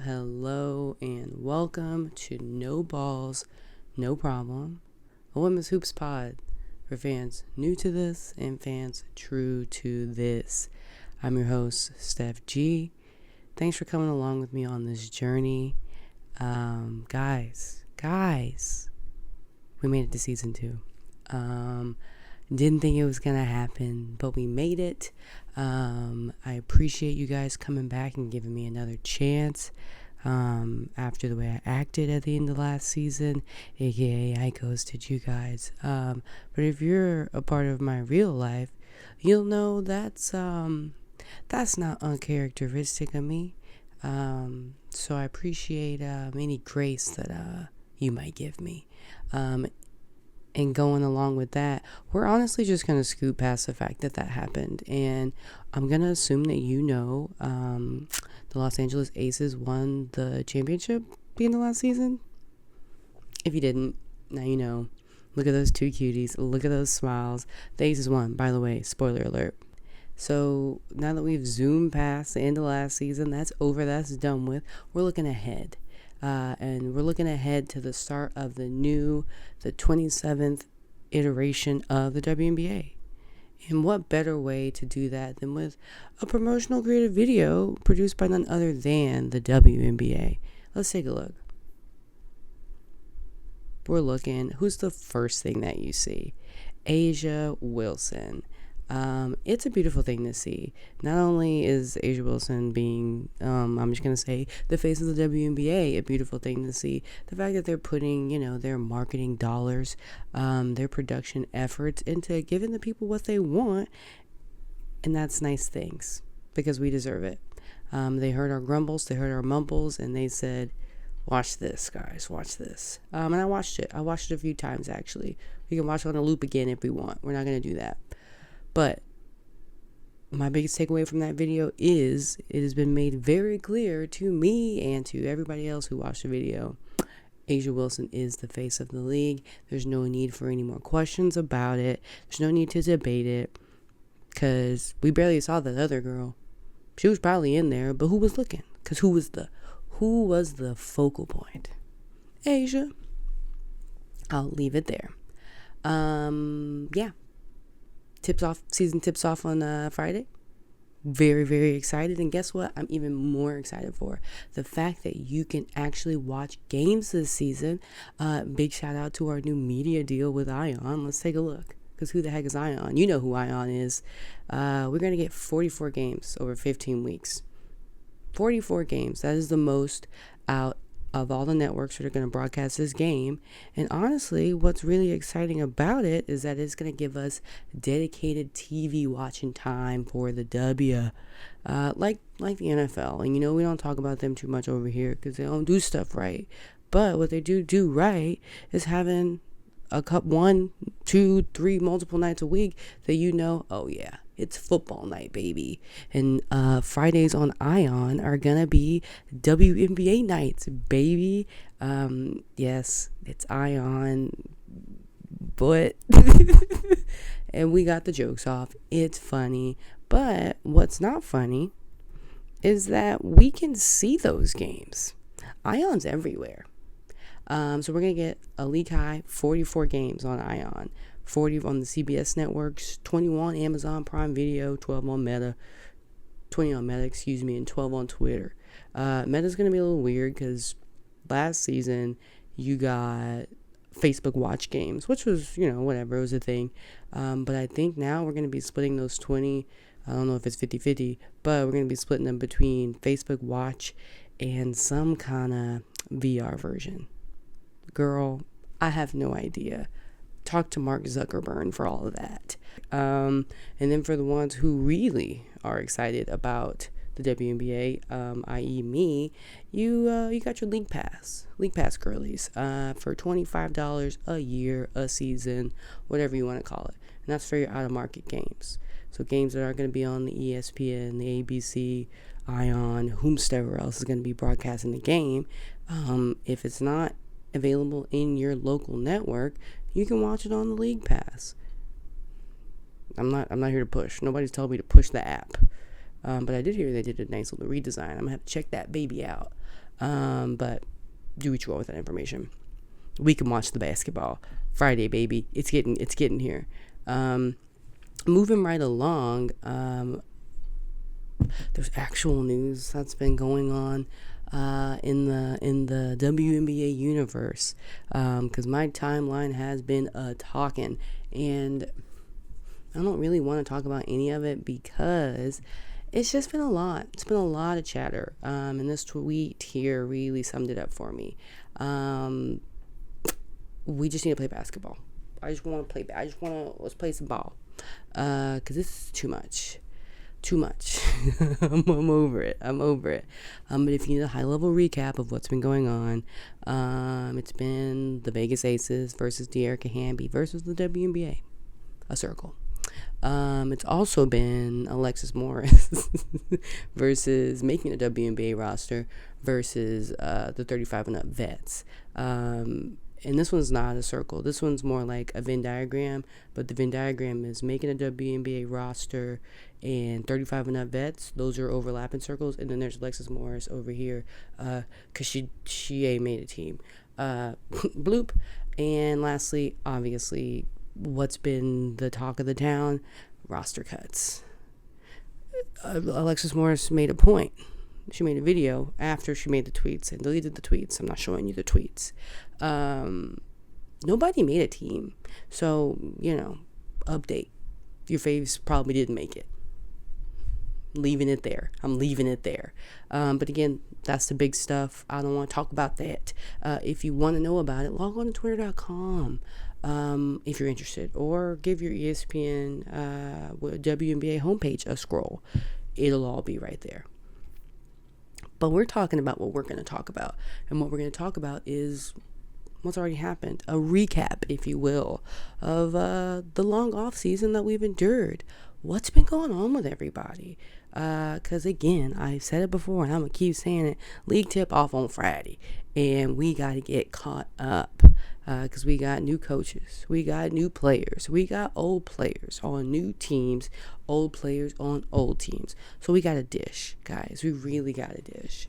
hello, and welcome to No Balls, No Problem, a Women's Hoops pod for fans new to this and fans true to this. I'm your host, Steph G. Thanks for coming along with me on this journey. Guys, we made it to season 2. Didn't think it was gonna happen, but we made it. I appreciate you guys coming back and giving me another chance after the way I acted at the end of last season, aka I ghosted you guys. But if you're a part of my real life, you'll know that's not uncharacteristic of me. So I appreciate any grace that you might give me. And going along with that, we're honestly just going to scoot past the fact that happened. And I'm going to assume that the Los Angeles Aces won the championship at the end of last season. If you didn't, now you know. Look at those two cuties. Look at those smiles. The Aces won, by the way. Spoiler alert. So now that we've zoomed past the end of last season, that's over, that's done with. We're looking ahead. And we're looking ahead to the start of the 27th iteration of the WNBA. And what better way to do that than with a promotional creative video produced by none other than the WNBA. Let's take a look. We're looking, who's the first thing that you see? A'ja Wilson. It's a beautiful thing to see. Not only is A'ja Wilson being, I'm just going to say, the face of the WNBA, a beautiful thing to see. The fact that they're putting, their marketing dollars, their production efforts into giving the people what they want. And that's nice things because we deserve it. They heard our grumbles, they heard our mumbles, and they said, watch this, guys, watch this. And I watched it. I watched it a few times, actually. We can watch it on a loop again if we want. We're not going to do that. But my biggest takeaway from that video is it has been made very clear to me and to everybody else who watched the video. A'ja Wilson is the face of the league. There's no need for any more questions about it. There's no need to debate it because we barely saw that other girl. She was probably in there, but who was looking? Because who was the focal point? A'ja. I'll leave it there. Yeah. Season tips off on Friday. Very, very excited. And guess what? I'm even more excited for the fact that you can actually watch games this season. Big shout out to our new media deal with Ion. Let's take a look. Because who the heck is Ion? You know who Ion is. We're going to get 44 games over 15 weeks. 44 games. That is the most out of all the networks that are going to broadcast this game. And honestly, what's really exciting about it is that it's going to give us dedicated TV watching time for the W, like the NFL. And we don't talk about them too much over here because they don't do stuff right. But what they do right is having a cup 1, 2, 3 multiple nights a week that oh yeah, it's football night, baby. And Fridays on Ion are gonna be WNBA nights, baby. Yes, it's Ion, but and we got the jokes off. It's funny, but what's not funny is that we can see those games. Ion's everywhere. So we're going to get a league high 44 games on Ion, 40 on the CBS networks, 21 Amazon Prime Video, 12 on Meta, 20 on Meta, and 12 on Twitter. Meta's going to be a little weird because last season you got Facebook Watch games, which was, whatever, it was a thing. But I think now we're going to be splitting those 20, I don't know if it's 50-50, but we're going to be splitting them between Facebook Watch and some kind of VR version. Girl, I have no idea. Talk to Mark Zuckerberg for all of that. And then for the ones who really are excited about the WNBA, i.e. me, you got your League Pass girlies, for $25 a year, a season, whatever you want to call it. And that's for your out-of-market games. So games that are going to be on the ESPN, the ABC, Ion, whomsoever else is going to be broadcasting the game. If it's not available in your local network, you can watch it on the League Pass. I'm not here to push. Nobody's told me to push the app. But I did hear they did a nice little redesign. I'm going to have to check that baby out. But do what you want with that information. We can watch the basketball Friday, baby. It's getting here. Moving right along. There's actual news that's been going on in the WNBA universe, because my timeline has been talking, and I don't really want to talk about any of it because it's just been a lot. It's been a lot of chatter, and this tweet here really summed it up for me. We just need to play basketball. I just want to play. Let's play some ball, because this is too much. I'm over it. But if you need a high-level recap of what's been going on, it's been the Vegas Aces versus Dearica Hamby versus the WNBA, a circle. It's also been Alexis Morris versus making a WNBA roster versus the 35 and up vets. And this one's not a circle. This one's more like a Venn diagram, but the Venn diagram is making a WNBA roster and 35 and up vets. Those are overlapping circles. And then there's Alexis Morris over here, because she ain't made a team. Bloop. And lastly, obviously, what's been the talk of the town? Roster cuts. Alexis Morris made a point. She made a video after she made the tweets and deleted the tweets. I'm not showing you the tweets. Nobody made a team. So, update. Your faves probably didn't make it. Leaving it there. I'm leaving it there. But again, that's the big stuff. I don't want to talk about that. If you want to know about it, log on to twitter.com. If you're interested, or give your ESPN WNBA homepage a scroll. It'll all be right there. But we're talking about what we're going to talk about. And what we're going to talk about is what's already happened. A recap, if you will, of the long off season that we've endured. What's been going on with everybody? Because again, I've said it before and I'm going to keep saying it. League tip off on Friday. And we got to get caught up. Because we got new coaches. We got new players. We got old players on new teams. Old players on old teams. So we got a dish, guys. We really got a dish.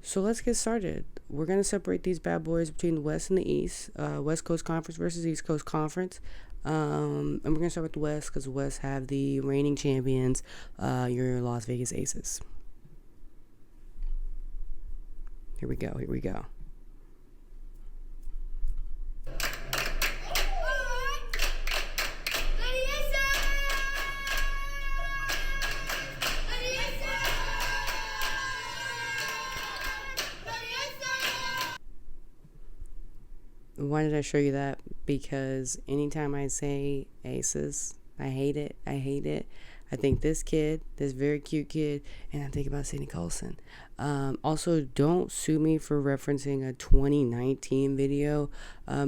So let's get started. We're going to separate these bad boys between the West and the East. West Coast Conference versus East Coast Conference. And we're going to start with the West because the West have the reigning champions, your Las Vegas Aces. Here we go. Why did I show you that? Because anytime I say Aces, I hate it. I think this very cute kid, and I think about Sydney Colson. Also, don't sue me for referencing a 2019 video,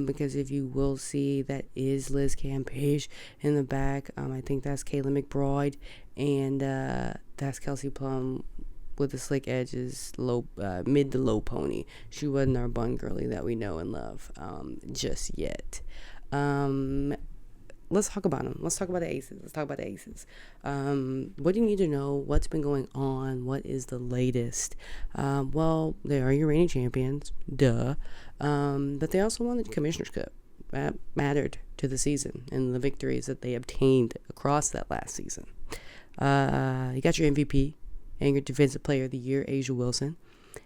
because if you will see, that is Liz Campage in the back. I think that's Kayla McBride, and that's Kelsey Plum with the slick edges, low, mid to low pony. She wasn't our bun girly that we know and love just yet. Let's talk about them. Let's talk about the Aces. What do you need to know? What's been going on? What is the latest? Well, they are your reigning champions, duh. But they also won the Commissioner's Cup. That mattered to the season and the victories that they obtained across that last season. You got your MVP and your Defensive Player of the Year, A'ja Wilson.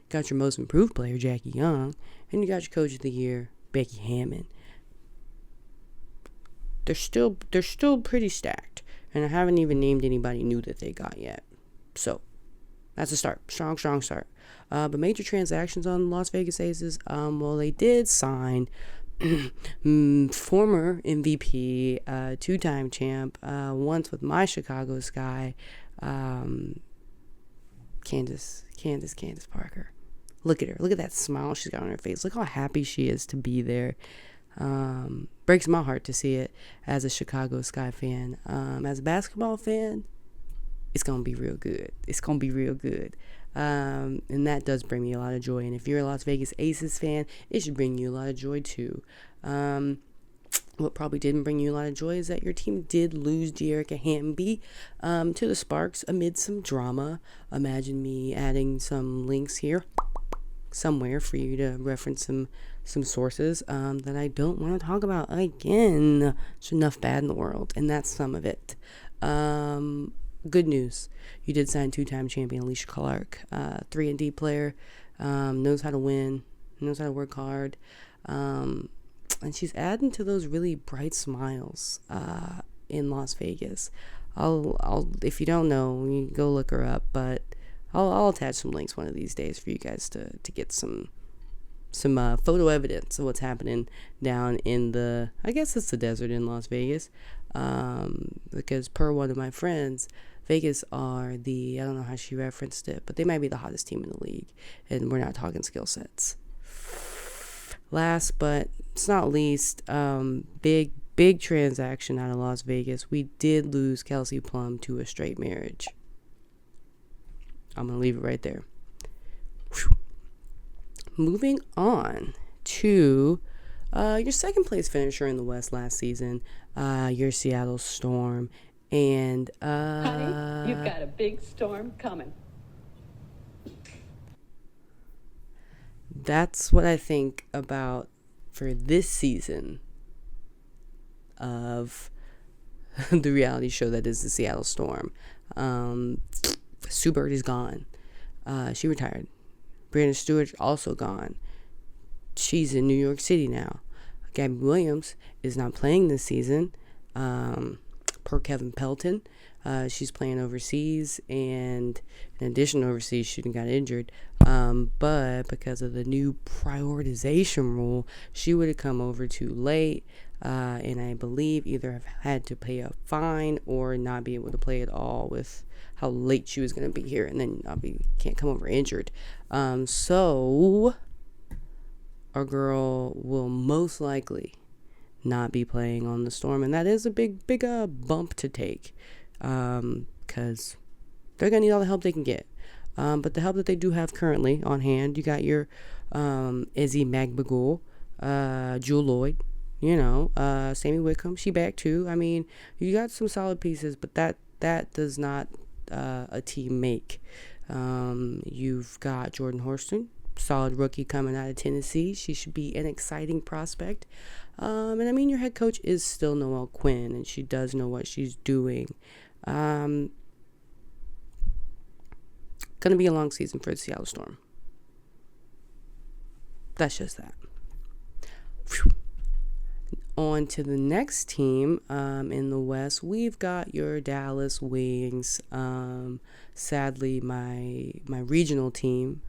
Got your Most Improved Player, Jackie Young. And you got your Coach of the Year, Becky Hammon. They're still pretty stacked. And I haven't even named anybody new that they got yet. So, that's a start. Strong start. But major transactions on Las Vegas Aces, well, they did sign former MVP, two-time champ, once with my Chicago Sky, Candace Parker. Look at her. Look at that smile she's got on her face. Look how happy she is to be there. Breaks my heart to see it as a Chicago Sky fan. As a basketball fan, it's going to be real good. And that does bring me a lot of joy. And if you're a Las Vegas Aces fan, it should bring you a lot of joy too. What probably didn't bring you a lot of joy is that your team did lose Dearica Hamby to the Sparks amid some drama. Imagine me adding some links here. somewhere for you to reference some sources that I don't want to talk about again. There's enough bad in the world, and that's some of it. Good news. You did sign two-time champion Alicia Clark, 3-and-D player, knows how to win, knows how to work hard, and she's adding to those really bright smiles in Las Vegas. I'll if you don't know, you can go look her up, but I'll attach some links one of these days for you guys to get some photo evidence of what's happening down in the, I guess it's the desert in Las Vegas, because per one of my friends, Vegas are the, I don't know how she referenced it, but they might be the hottest team in the league, and we're not talking skill sets. Last but it's not least, big transaction out of Las Vegas. We did lose Kelsey Plum to a straight marriage. I'm going to leave it right there. Whew. Moving on to your second place finisher in the West last season, your Seattle Storm. And honey, you've got a big storm coming. That's what I think about for this season of the reality show that is the Seattle Storm. Sue Bird is gone. She retired. Brianna Stewart also gone. She's in New York City now. Gabby Williams is not playing this season. Per Kevin Pelton, she's playing overseas, and in addition to overseas, she got injured. But because of the new prioritization rule, she would have come over too late, and I believe either have had to pay a fine or not be able to play at all with how late she was going to be here, and then can't come over injured. So our girl will most likely not be playing on the Storm, and that is a big bump to take, because they're gonna need all the help they can get. But the help that they do have currently on hand, you got your Izzy Magbagul, Jewel Lloyd, Sammy Whitcomb, she back too. I mean, you got some solid pieces, but that does not a team make. You've got Jordan Horston, solid rookie coming out of Tennessee. She should be an exciting prospect. And I mean, your head coach is still Noelle Quinn, and she does know what she's doing. Gonna be a long season for the Seattle Storm. That's just that. Whew. On to the next team in the West. We've got your Dallas Wings. Sadly, my regional team,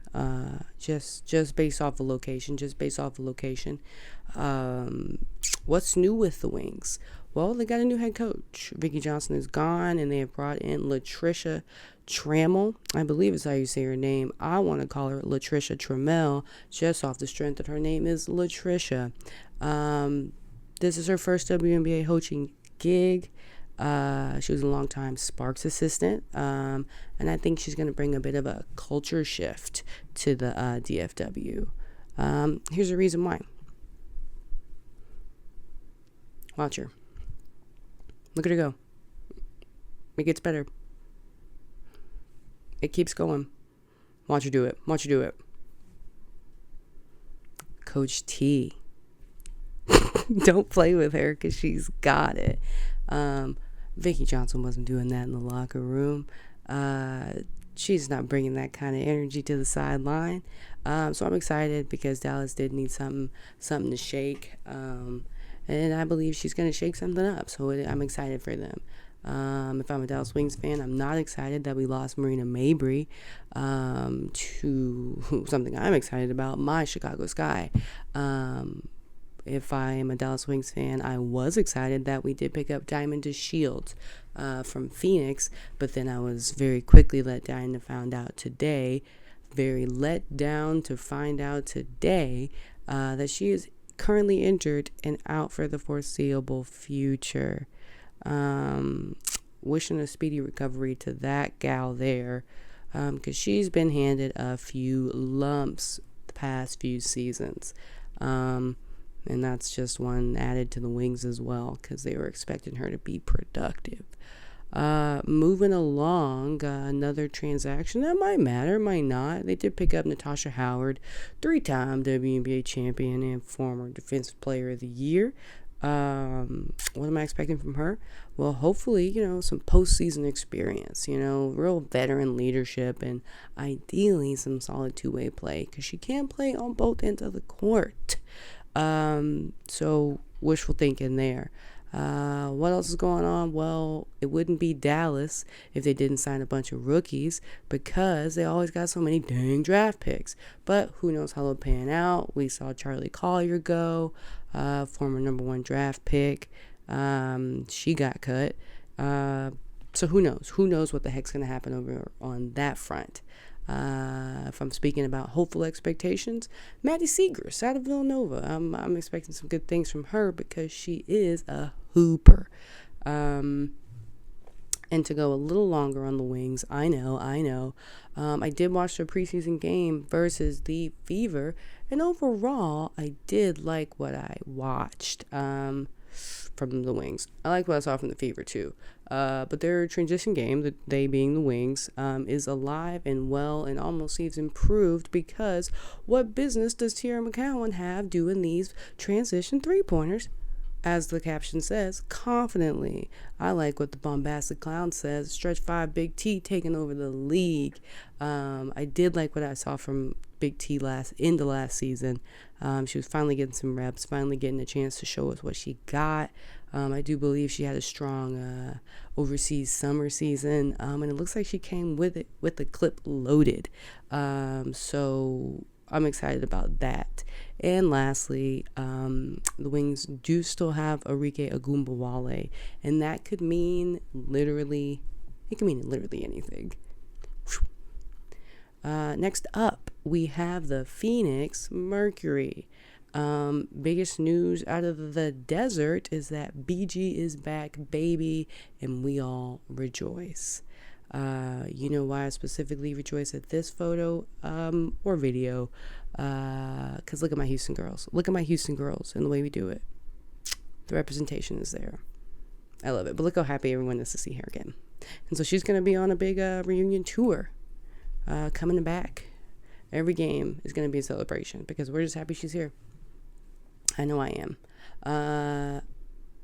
just based off of location. What's new with the Wings? Well, they got a new head coach. Vicki Johnson is gone, and they have brought in Latricia Trammell. I believe is how you say her name. I want to call her Latricia Trammell, just off the strength that her name is Latricia. This is her first WNBA coaching gig. She was a long-time Sparks assistant, and I think she's going to bring a bit of a culture shift to the DFW. Here's the reason why. Watch her. Look at her go. It gets better. It keeps going. Watch her do it. Coach T. Don't play with her because she's got it. Vicki Johnson wasn't doing that in the locker room. She's not bringing that kind of energy to the sideline. So I'm excited because Dallas did need something to shake. And I believe she's going to shake something up. So I'm excited for them. If I'm a Dallas Wings fan, I'm not excited that we lost Marina Mabry to something I'm excited about, my Chicago Sky. If I am a Dallas Wings fan, I was excited that we did pick up Diamond DeShields from Phoenix, but then I was very quickly let down to find out today that she is currently injured and out for the foreseeable future. Wishing a speedy recovery to that gal there, because she's been handed a few lumps the past few seasons. And that's just one added to the Wings as well, because they were expecting her to be productive. Moving along, another transaction that might matter, might not. They did pick up Natasha Howard, 3-time WNBA champion and former Defensive Player of the Year. What am I expecting from her? Well, hopefully, some postseason experience, real veteran leadership, and ideally some solid two-way play, because she can play on both ends of the court. So wishful thinking there. What else is going on? Well, it wouldn't be Dallas if they didn't sign a bunch of rookies, because they always got so many dang draft picks. But who knows how they'll pan out. We saw Charlie Collier go, former number 1 draft pick. She got cut. So who knows? Who knows what the heck's going to happen over on that front? If I'm speaking about hopeful expectations, Maddie Segrist out of Villanova. I'm expecting some good things from her, because she is a hooper. And to go a little longer on the wings, I know. I did watch the preseason game versus the Fever, and overall, I did like what I watched. From the Wings. I like what I saw from the Fever too. But their transition game, they being the Wings, is alive and well, and almost seems improved, because what business does Tierra McCowan have doing these transition 3-pointers? As the caption says, confidently. I like what the bombastic clown says, stretch 5 Big T taking over the league. I did like what I saw from Big T last season. She was finally getting some reps, finally getting a chance to show us what she got. I do believe she had a strong overseas summer season, and it looks like she came with the clip loaded. So I'm excited about that. And lastly, the Wings do still have Arike Ogunbowale, and that could mean literally anything. Next up, we have the Phoenix Mercury. Biggest news out of the desert is that BG is back, baby, and we all rejoice. You know why I specifically rejoice at this photo or video? Because look at my Houston girls. Look at my Houston girls and the way we do it. The representation is there. I love it. But look how happy everyone is to see her again. And so she's going to be on a big reunion tour coming back. Every game is going to be a celebration, because we're just happy she's here. I know I am.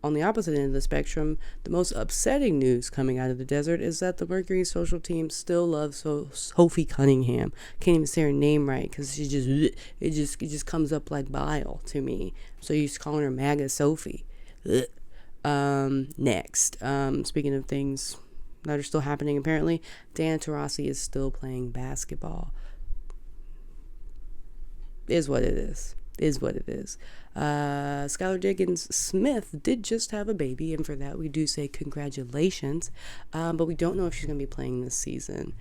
On the opposite end of the spectrum, the most upsetting news coming out of the desert is that the Mercury social team still loves Sophie Cunningham. Can't even say her name right, because it just comes up like bile to me. So you're calling her MAGA Sophie. Next, speaking of things that are still happening, apparently, Diana Taurasi is still playing basketball. Is what it is. Skylar Diggins-Smith did just have a baby, and for that we do say congratulations, but we don't know if she's going to be playing this season.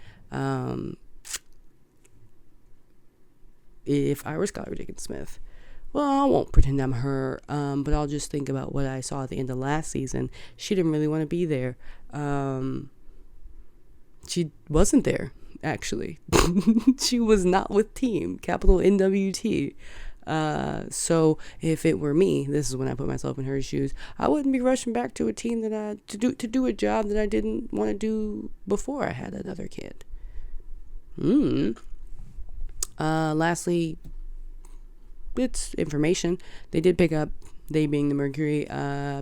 If I were Skylar Diggins-Smith, well, I won't pretend I'm her, but I'll just think about what I saw at the end of last season. She didn't really want to be there. She wasn't there, actually. She was not with team, capital NWT. So if it were me, this is when I put myself in her shoes, I wouldn't be rushing back to a team that to do a job that I didn't want to do before I had another kid. Lastly, it's information. They did pick up, they being the Mercury,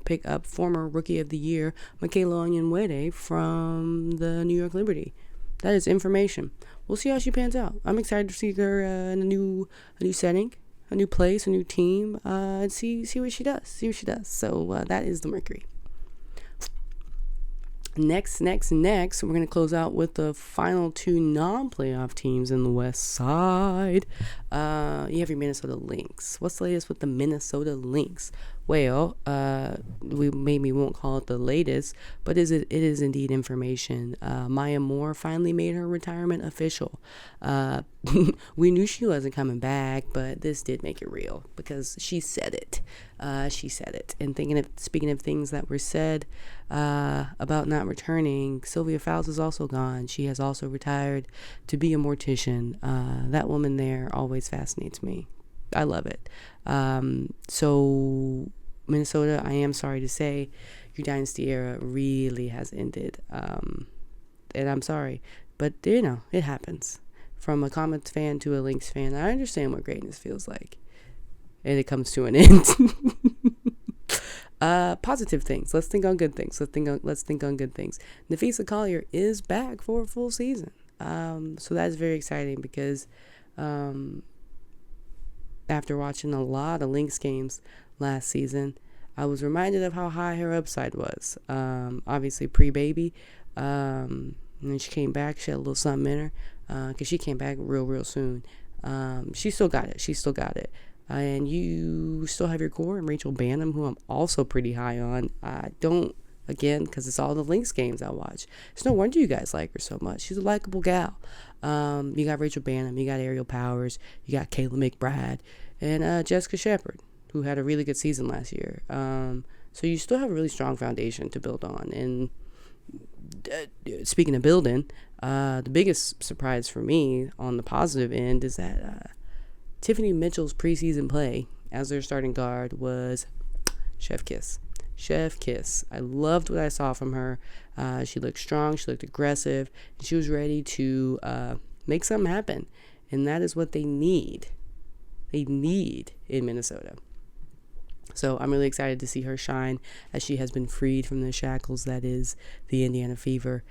pick up former Rookie of the Year Michaela Onyenwere from the New York Liberty. That is information. We'll see how she pans out. I'm excited to see her in a new setting, a new place, a new team, and see what she does. So that is the Mercury. Next, we're going to close out with the final 2 non-playoff teams in the West Side. You have your Minnesota Lynx. What's the latest with the Minnesota Lynx? Well, we maybe won't call it the latest, but it is indeed information. Maya Moore finally made her retirement official. We knew she wasn't coming back, but this did make it real, because she said it. And speaking of things that were said about not returning, Sylvia Fowles is also gone. She has also retired to be a mortician. That woman there always fascinates me. I love it. So Minnesota, I am sorry to say, your dynasty era really has ended. And I'm sorry, but it happens. From a Comets fan to a Lynx fan, I understand what greatness feels like, and it comes to an end. Positive things. Let's think on good things. Let's think on good things. Nafisa Collier is back for a full season. So that's very exciting because after watching a lot of Lynx games last season, I was reminded of how high her upside was. Obviously pre-baby. And then she came back. She had a little something in her because she came back real soon. She still got it. And you still have your core and Rachel Bannum, who I'm also pretty high on. I don't, again, because it's all the Lynx games I watch. It's no wonder you guys like her so much. She's a likable gal. You got Rachel Bannum, you got Ariel Powers, you got Kayla McBride, and Jessica Shepard, who had a really good season last year. So you still have a really strong foundation to build on. And speaking of building, the biggest surprise for me on the positive end is that Tiffany Mitchell's preseason play as their starting guard was chef kiss. I loved what I saw from her. She looked strong, she looked aggressive, and she was ready to make something happen. And that is what they need. They need in Minnesota. So I'm really excited to see her shine as she has been freed from the shackles that is the Indiana Fever.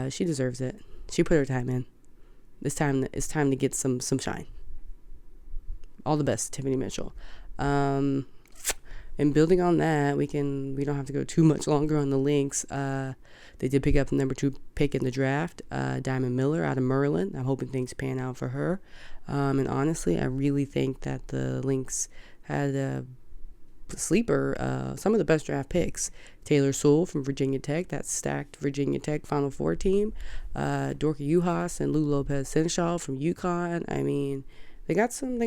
She deserves it. She put her time in. It's time to get some shine. All the best, Tiffany Mitchell. And building on that, we don't have to go too much longer on the Lynx. They did pick up the number 2 pick in the draft, Diamond Miller out of Merlin. I'm hoping things pan out for her. And honestly, I really think that the Lynx had a sleeper, some of the best draft picks. Taylor Sewell from Virginia Tech, that stacked Virginia Tech Final Four team. Dorka Juhas and Lou Lopez Senshaw from UConn. I mean, they got some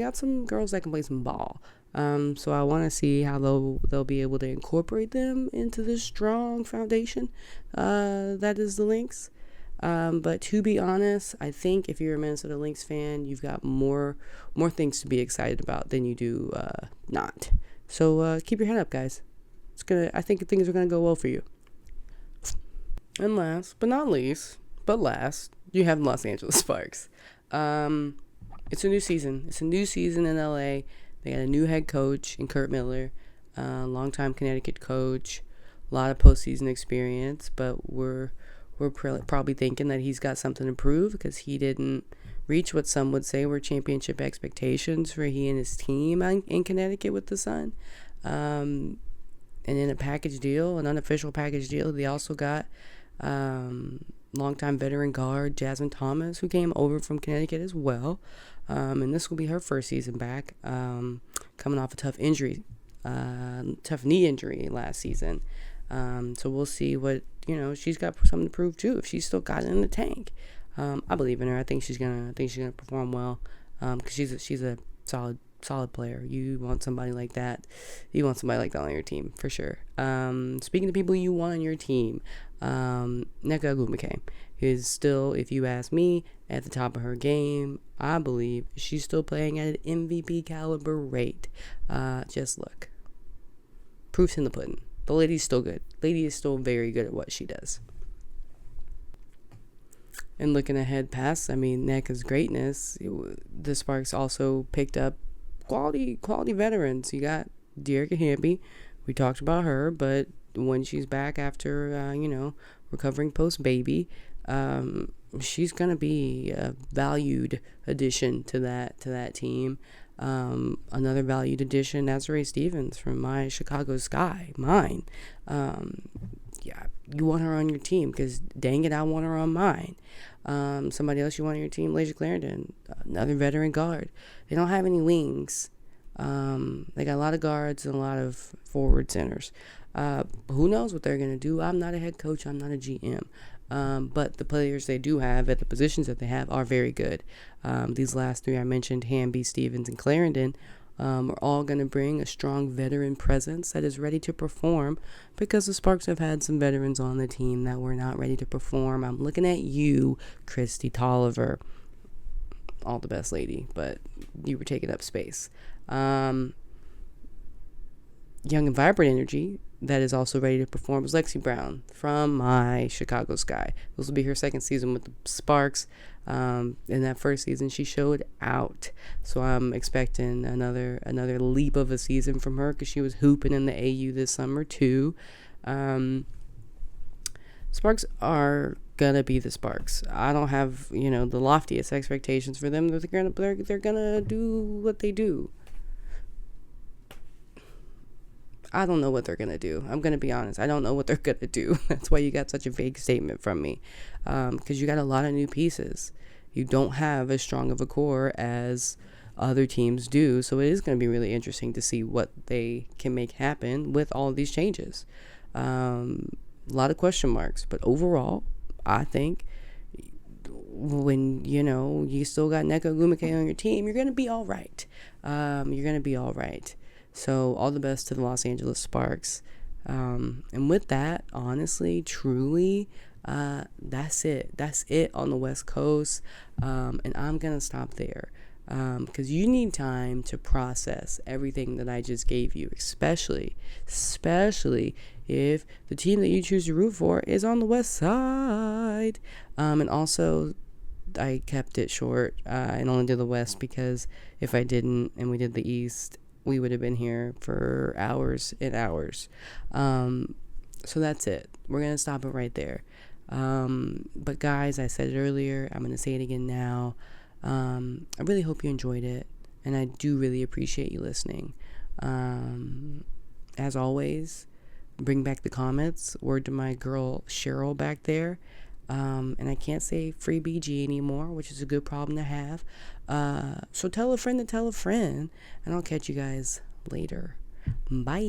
girls that can play some ball. So I want to see how they'll be able to incorporate them into this strong foundation that is the Lynx. But to be honest, I think if you're a Minnesota Lynx fan, you've got more things to be excited about than you do not. So keep your head up, guys. I think things are gonna go well for you. And last but not least, you have Los Angeles Sparks. It's a new season. It's a new season in LA. They got a new head coach in Kurt Miller, longtime Connecticut coach, a lot of postseason experience, but we're probably thinking that he's got something to prove because he didn't reach what some would say were championship expectations for he and his team in Connecticut with the Sun. And in a package deal, an unofficial package deal, they also got longtime veteran guard Jasmine Thomas, who came over from Connecticut as well. And this will be her first season back, coming off a tough knee injury last season. So we'll see what, she's got something to prove too. If she's still got it in the tank, I believe in her. I think she's gonna perform well, because she's a solid player. You want somebody like that. You want somebody like that on your team for sure. Speaking of people you want on your team, Nneka Ogwumike is still, if you ask me, at the top of her game. I believe she's still playing at an MVP caliber rate. Just look. Proof's in the pudding. The lady's still good. Lady is still very good at what she does. And looking ahead past, Nneka's greatness, the Sparks also picked up quality veterans. You got Dearica Hamby. We talked about her, but when she's back after, recovering post-baby, she's going to be a valued addition to that team. Another valued addition, Nazare Stevens from my Chicago Sky, mine. Yeah, you want her on your team because dang it, I want her on mine. Somebody else you want on your team, Lasia Clarendon, another veteran guard. They don't have any wings. They got a lot of guards and a lot of forward centers. Who knows what they're going to do? I'm not a head coach. I'm not a GM. But the players they do have at the positions that they have are very good. These last three I mentioned, Hamby, Stevens, and Clarendon, are all going to bring a strong veteran presence that is ready to perform, because the Sparks have had some veterans on the team that were not ready to perform. I'm looking at you, Christy Tolliver. All the best, lady, but you were taking up space. Young and vibrant energy, that is also ready to perform is Lexi Brown from my Chicago Sky. This will be her second season with the Sparks. In that first season, she showed out. So I'm expecting another leap of a season from her because she was hooping in the AU this summer too. Sparks are gonna be the Sparks. I don't have the loftiest expectations for them. They're gonna do what they do. I don't know what they're going to do. I'm going to be honest. I don't know what they're going to do. That's why you got such a vague statement from me. Because you got a lot of new pieces. You don't have as strong of a core as other teams do. So it is going to be really interesting to see what they can make happen with all of these changes. A lot of question marks. But overall, I think when, you still got Neko Gumike on your team, you're going to be all right. So all the best to the Los Angeles Sparks. And with that, honestly, truly, that's it. That's it on the West Coast. And I'm going to stop there. Because you need time to process everything that I just gave you, especially if the team that you choose to root for is on the West Side. And also, I kept it short and only did the West because if I didn't and we did the East, we would have been here for hours and hours. So that's it. We're going to stop it right there. But guys, I said it earlier. I'm going to say it again now. I really hope you enjoyed it. And I do really appreciate you listening. As always, bring back the comments. Word to my girl Cheryl back there. And I can't say free BG anymore, which is a good problem to have. So tell a friend to tell a friend, and I'll catch you guys later. Bye.